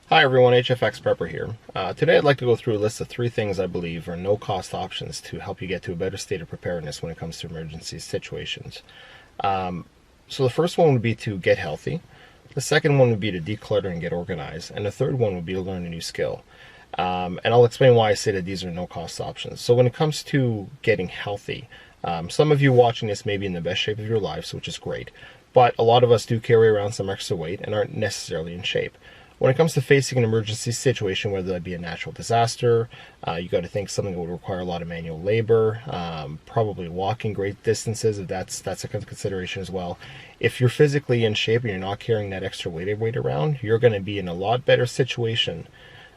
Hi everyone, HFX Prepper here. Today I'd like to go through a list of 3 things I believe are no-cost options to help you get to a better state of preparedness when it comes to emergency situations. So the first one would be to get healthy. The second one would be to declutter and get organized. And the third one would be to learn a new skill. And I'll explain why I say that these are no-cost options. So when it comes to getting healthy, some of you watching this may be in the best shape of your lives, which is great. But a lot of us do carry around some extra weight and aren't necessarily in shape. When it comes to facing an emergency situation, whether that be a natural disaster, you got to think something that would require a lot of manual labor, probably walking great distances, if that's a consideration as well. If you're physically in shape and you're not carrying that extra weight around, you're going to be in a lot better situation,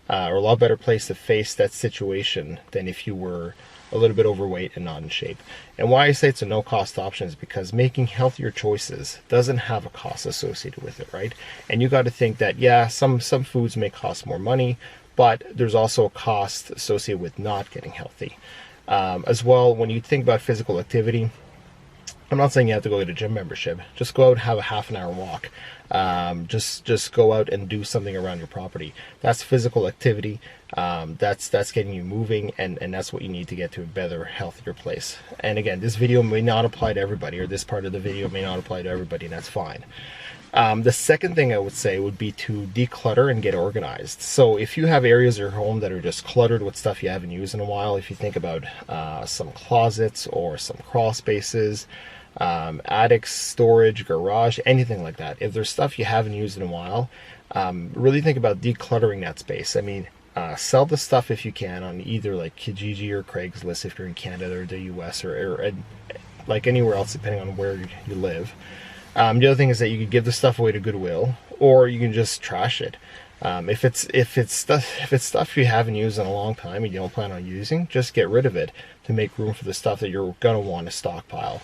or a lot better place to face that situation than if you were a little bit overweight and not in shape. And why I say it's a no-cost option is because making healthier choices doesn't have a cost associated with it, right? And you got to think that, yeah, some foods may cost more money, but there's also a cost associated with not getting healthy. As well, when you think about physical activity, I'm not saying you have to go get a gym membership. Just go out and have a half an hour walk. Just go out and do something around your property. That's physical activity. That's getting you moving, and that's what you need to get to a better, healthier place. And again, this video may not apply to everybody, or this part of the video may not apply to everybody, and that's fine. The second thing I would say would be to declutter and get organized. So if you have areas of your home that are just cluttered with stuff you haven't used in a while, if you think about some closets or some crawl spaces, attics, storage, garage, anything like that, if there's stuff you haven't used in a while, really think about decluttering that space. I mean, sell the stuff if you can on either like Kijiji or Craigslist if you're in Canada or the US, or like anywhere else depending on where you live. The other thing is that you could give the stuff away to Goodwill, or you can just trash it. If it's stuff you haven't used in a long time and you don't plan on using, just get rid of it to make room for the stuff that you're gonna want to stockpile.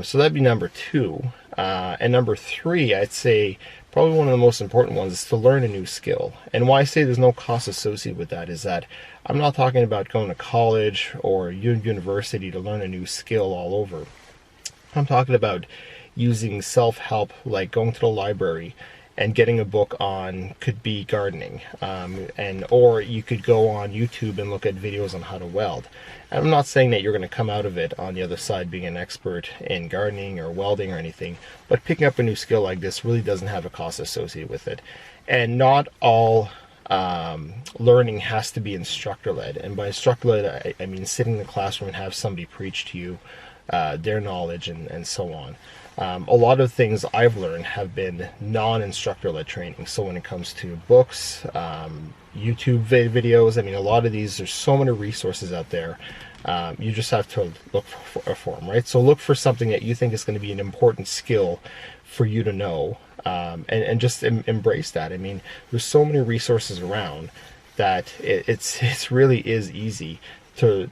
So that'd be number 2. And number 3, I'd say probably one of the most important ones is to learn a new skill. And why I say there's no cost associated with that is that I'm not talking about going to college or university to learn a new skill all over. I'm talking about using self-help, like going to the library and getting a book on, could be gardening, or you could go on YouTube and look at videos on how to weld. And I'm not saying that you're going to come out of it on the other side being an expert in gardening or welding or anything, but picking up a new skill like this really doesn't have a cost associated with it. And not all learning has to be instructor-led. And by instructor-led, I mean sitting in the classroom and have somebody preach to you their knowledge and so on. A lot of things I've learned have been non-instructor-led training. So when it comes to books, YouTube videos, I mean, a lot of these, there's so many resources out there. You just have to look for them, right? So look for something that you think is going to be an important skill for you to know, and just embrace that. I mean, there's so many resources around that it's really is easy to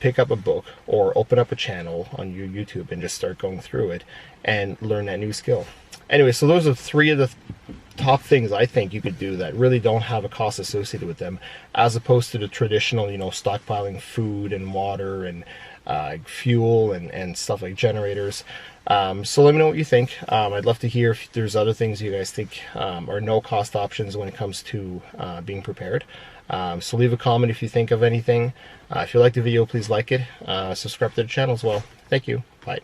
pick up a book or open up a channel on your YouTube and just start going through it and learn that new skill. Anyway, so those are 3 of the top things I think you could do that really don't have a cost associated with them, as opposed to the traditional, stockpiling food and water and fuel and stuff like generators. So let me know what you think. I'd love to hear if there's other things you guys think are no cost options when it comes to being prepared. So leave a comment if you think of anything. If you like the video, please like it. Subscribe to the channel as well. Thank you. Bye.